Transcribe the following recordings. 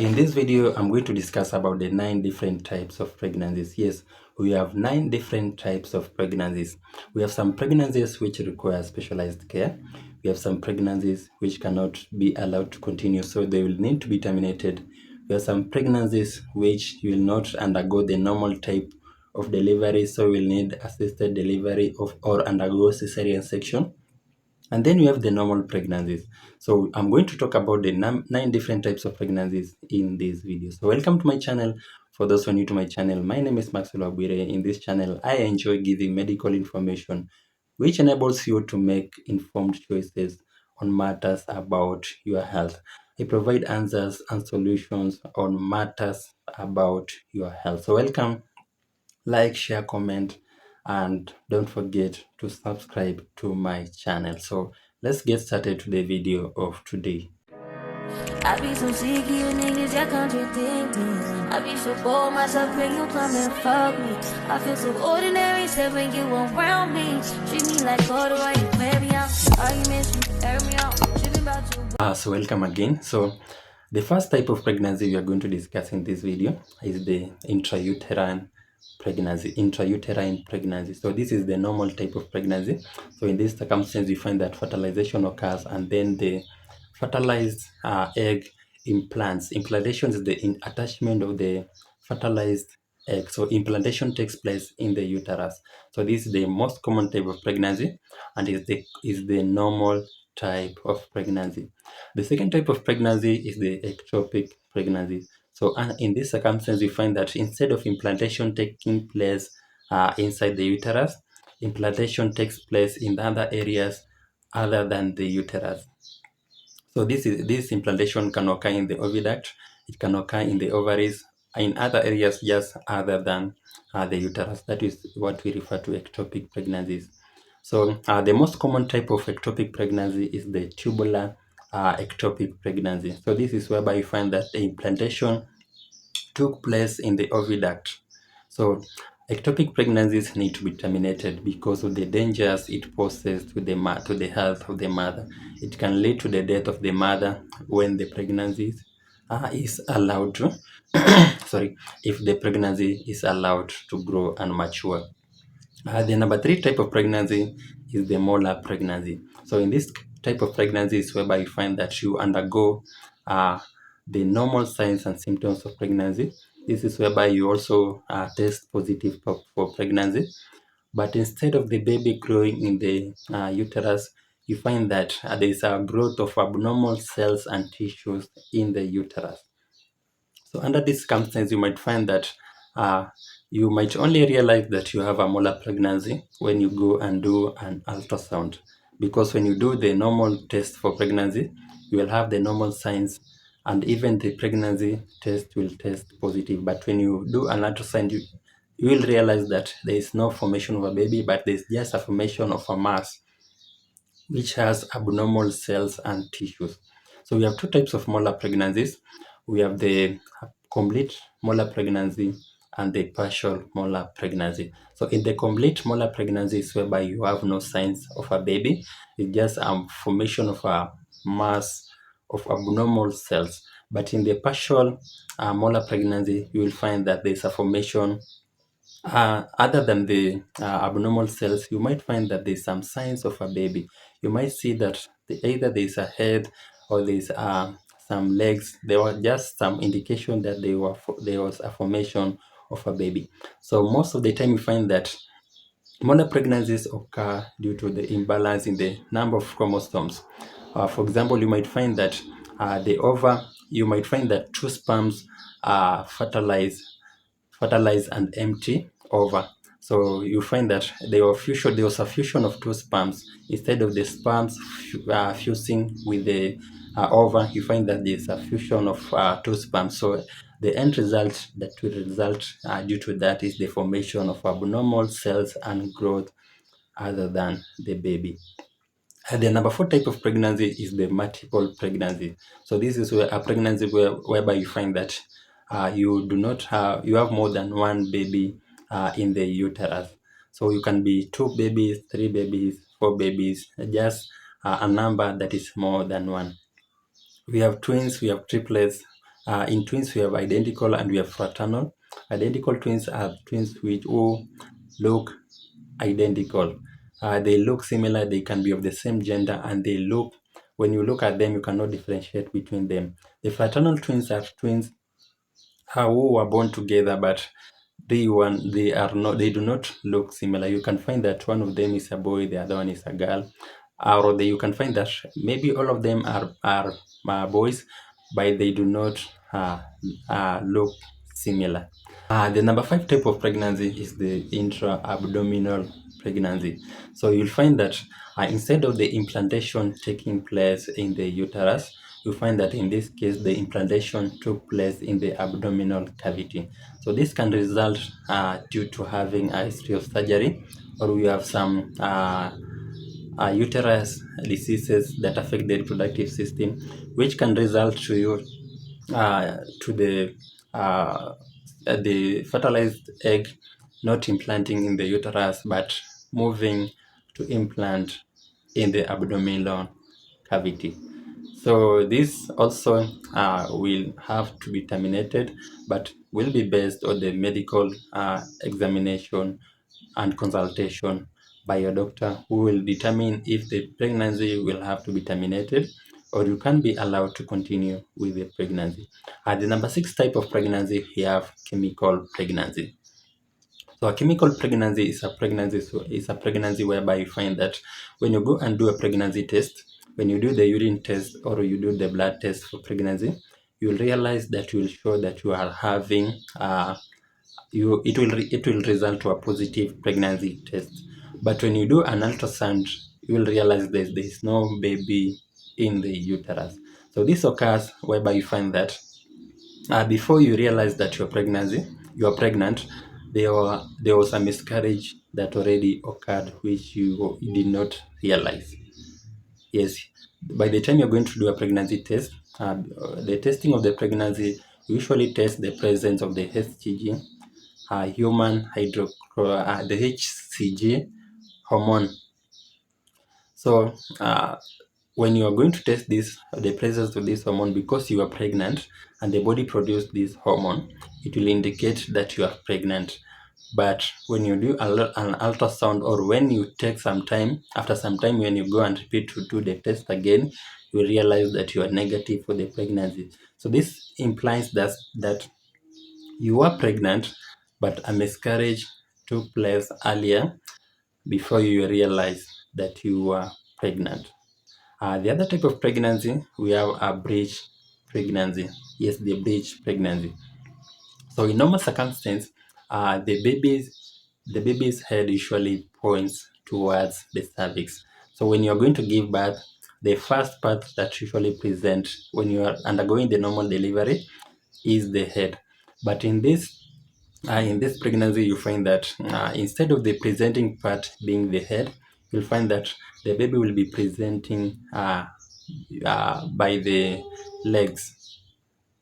In this video, I'm going to discuss about the 9 different types of pregnancies. Yes, we have 9 different types of pregnancies. We have some pregnancies which require specialized care. We have some pregnancies which cannot be allowed to continue, so they will need to be terminated. We have some pregnancies which will not undergo the normal type of delivery, so will need assisted delivery of or undergo cesarean section. And then we have the normal pregnancies. So I'm going to talk about the 9 different types of pregnancies in this video. So welcome to my channel. For those who are new to my channel, my name is Maxwell Aguirre. In this channel, I enjoy giving medical information which enables you to make informed choices on matters about your health. I provide answers and solutions on matters about your health. So welcome, like, share, comment, and don't forget to subscribe to my channel. So let's get started to the video of today. I be so sick of you niggas, y'all contradict me. I be so bold myself when you come and fuck me. I feel so ordinary, except when you around me. Treat me like water while you play me out. Arguments, you air me out. Tripping about you. So welcome again. So the first type of pregnancy we are going to discuss in this video is the intrauterine pregnancy. So this is the normal type of pregnancy. So in this circumstance, we find that fertilization occurs and then the fertilized egg implants. Implantation is the attachment of the fertilized egg. So implantation takes place in the uterus. So this is the most common type of pregnancy and is the normal type of pregnancy. The second type of pregnancy is the ectopic pregnancy. So in this circumstance, we find that instead of implantation taking place inside the uterus, implantation takes place in other areas other than the uterus. So this implantation can occur in the oviduct, it can occur in the ovaries, in other areas just other than the uterus. That is what we refer to ectopic pregnancies. So the most common type of ectopic pregnancy is the tubular ectopic pregnancy. So this is whereby you find that the implantation took place in the oviduct. So ectopic pregnancies need to be terminated because of the dangers it poses to the health of the mother. It can lead to the death of the mother when the pregnancy is allowed to sorry, if the pregnancy is allowed to grow and mature. The number 3 type of pregnancy is the molar pregnancy. So in this type of pregnancy is whereby you find that you undergo the normal signs and symptoms of pregnancy. This is whereby you also test positive for pregnancy. But instead of the baby growing in the uterus, you find that there is a growth of abnormal cells and tissues in the uterus. So under this circumstance, you might find that you might only realize that you have a molar pregnancy when you go and do an ultrasound. Because when you do the normal test for pregnancy, you will have the normal signs and even the pregnancy test will test positive. But when you do an ultrasound, you will realize that there is no formation of a baby, but there's just a formation of a mass which has abnormal cells and tissues. So we have 2 types of molar pregnancies. We have the complete molar pregnancy and the partial molar pregnancy. So in the complete molar pregnancy is whereby you have no signs of a baby. It's just a formation of a mass of abnormal cells. But in the partial molar pregnancy, you will find that there's a formation other than the abnormal cells. You might find that there's some signs of a baby. You might see that either there's a head or there's some legs. There were just some indication that there was a formation of a baby. So most of the time you find that molar pregnancies occur due to the imbalance in the number of chromosomes. For example, you might find that you might find that 2 sperms are fertilized and empty ova. So you find that there was a fusion of 2 sperms. Instead of the sperms fusing with the ova, you find that there's a fusion of 2 sperms. So the end result that will result due to that is the formation of abnormal cells and growth other than the baby. The number 4 type of pregnancy is the multiple pregnancy. So this is where a pregnancy whereby you find that you have more than 1 baby in the uterus. So you can be 2 babies, 3 babies, 4 babies, just a number that is more than 1. We have twins, we have triplets, In twins, we have identical and we have fraternal. Identical twins are twins which who look identical. They look similar, they can be of the same gender, and when you look at them, you cannot differentiate between them. The fraternal twins are twins who were born together, but they do not look similar. You can find that one of them is a boy, the other one is a girl, you can find that maybe all of them are boys, but they do not look similar. The number 5 type of pregnancy is the intra-abdominal pregnancy. So you'll find that instead of the implantation taking place in the uterus, you find that in this case the implantation took place in the abdominal cavity. So this can result due to having a history of surgery, or we have some uterus diseases that affect the reproductive system, which can result to the fertilized egg not implanting in the uterus but moving to implant in the abdominal cavity. So this also will have to be terminated, but will be based on the medical examination and consultation by your doctor, who will determine if the pregnancy will have to be terminated or you can be allowed to continue with the pregnancy. The number 6 type of pregnancy, we have chemical pregnancy. So a chemical pregnancy is a pregnancy whereby you find that when you go and do a pregnancy test, when you do the urine test or you do the blood test for pregnancy, you will realize that you will show that you are having it will result to a positive pregnancy test. But when you do an ultrasound, you will realize there is no baby in the uterus. So this occurs whereby you find that before you realize that you are pregnant, there was a miscarriage that already occurred, which you did not realize. Yes, by the time you're going to do a pregnancy test, the testing of the pregnancy usually tests the presence of the HCG, the HCG hormone. So when you are going to test the presence of this hormone, because you are pregnant and the body produces this hormone, it will indicate that you are pregnant. But when you do an ultrasound, or when you take some time, after some time, when you go and repeat to do the test again, you realize that you are negative for the pregnancy. So this implies that you are pregnant, but a miscarriage took place earlier before you realize that you are pregnant. The other type of pregnancy, we have a breech pregnancy. Yes, the breech pregnancy. So in normal circumstances, the baby's head usually points towards the cervix. So when you're going to give birth, the first part that usually present when you are undergoing the normal delivery is the head. But in this pregnancy, you find that instead of the presenting part being the head, you'll find that the baby will be presenting by the legs.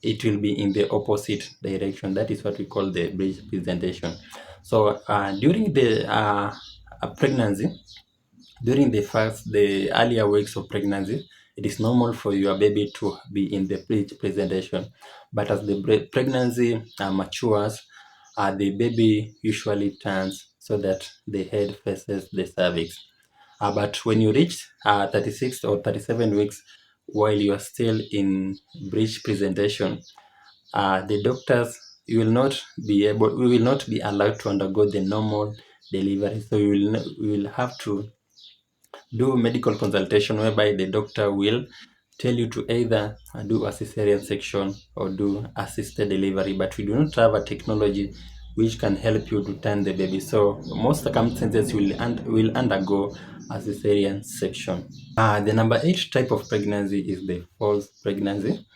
It will be in the opposite direction. That is what we call the bridge presentation. So during the pregnancy, during the earlier weeks of pregnancy, it is normal for your baby to be in the bridge presentation. But as the pregnancy matures, the baby usually turns so that the head faces the cervix. But when you reach 36 or 37 weeks, while you are still in breech presentation, the doctors, we will not be allowed to undergo the normal delivery. So we will have to do medical consultation, whereby the doctor will tell you to either do a cesarean section or do assisted delivery. But we do not have a technology which can help you to turn the baby. So most circumstances will undergo a cesarean section. The number 8 type of pregnancy is the false pregnancy,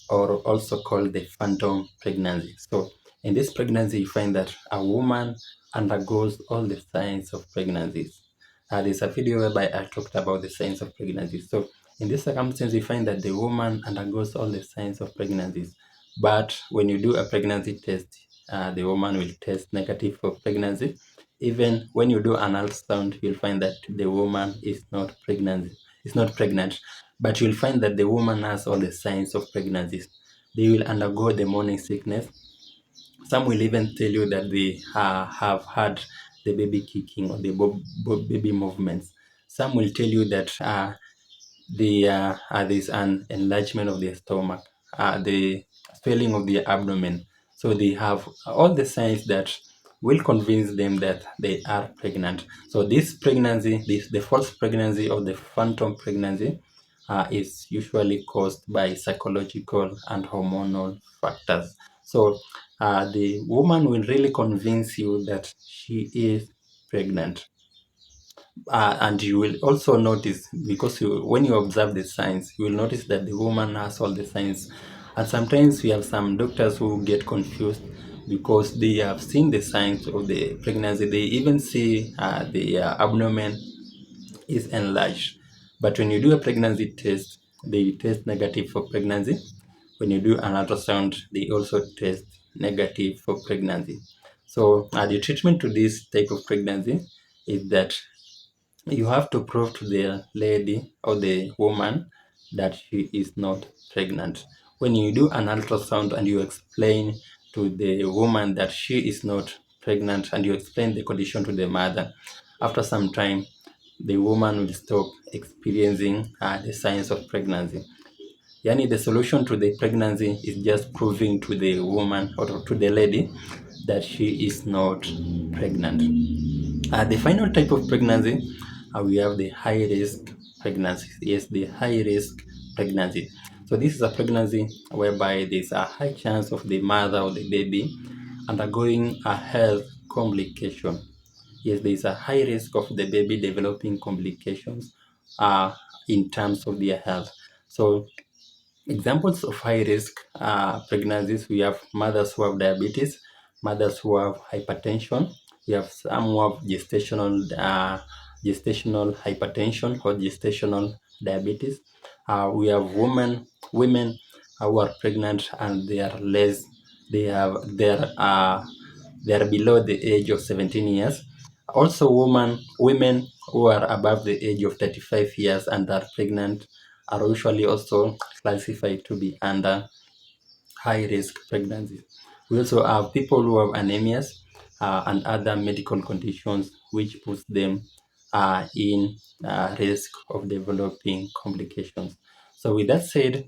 or also called the phantom pregnancy. So in this pregnancy, you find that a woman undergoes all the signs of pregnancies. There's a video whereby I talked about the signs of pregnancy. So in this circumstance, you find that the woman undergoes all the signs of pregnancies. But when you do a pregnancy test, the woman will test negative for pregnancy. Even when you do an ultrasound, you'll find that the woman is not pregnant. It's not pregnant, but you'll find that the woman has all the signs of pregnancies. they will undergo the morning sickness. Some will even tell you that they have had the baby kicking or the baby movements. Some will tell you that there's an enlargement of the stomach, the swelling of the abdomen. So they have all the signs that will convince them that they are pregnant. So this pregnancy, the false pregnancy or the phantom pregnancy, is usually caused by psychological and hormonal factors. So the woman will really convince you that she is pregnant. And you will also notice, because when you observe the signs, you will notice that the woman has all the signs. And sometimes we have some doctors who get confused because they have seen the signs of the pregnancy. They even see the abdomen is enlarged. But when you do a pregnancy test, they test negative for pregnancy. When you do an ultrasound, they also test negative for pregnancy. So the treatment to this type of pregnancy is that you have to prove to the lady or the woman that she is not pregnant. When you do an ultrasound and you explain to the woman that she is not pregnant and you explain the condition to the mother, after some time, the woman will stop experiencing the signs of pregnancy. Yani, the solution to the pregnancy is just proving to the woman or to the lady that she is not pregnant. The final type of pregnancy, we have the high risk pregnancy. Yes, the high risk pregnancy. So this is a pregnancy whereby there's a high chance of the mother or the baby undergoing a health complication. Yes, there is a high risk of the baby developing complications in terms of their health. So examples of high risk pregnancies, we have mothers who have diabetes, mothers who have hypertension, we have some who have gestational hypertension or gestational diabetes. We have women who are pregnant and they are less, they are below the age of 17 years. Also, women who are above the age of 35 years and are pregnant are usually also classified to be under high risk pregnancies. We also have people who have anemias and other medical conditions which puts them in risk of developing complications. So, with that said,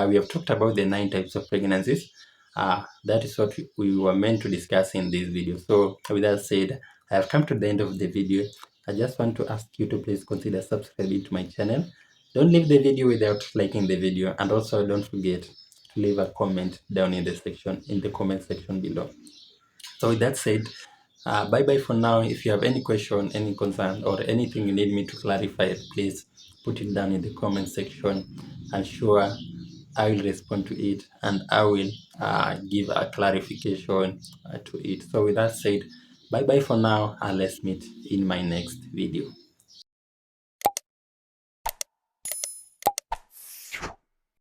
we have talked about the 9 types of pregnancies. That is what we were meant to discuss in this video. So, with that said, I have come to the end of the video. I just want to ask you to please consider subscribing to my channel. Don't leave the video without liking the video, and also don't forget to leave a comment down in the comment section below. So with that said, bye bye for now. If you have any question, any concern, or anything you need me to clarify, please put it down in the comment section, and sure, I will respond to it and I will give a clarification to it. So with that said, bye bye for now, and let's meet in my next video.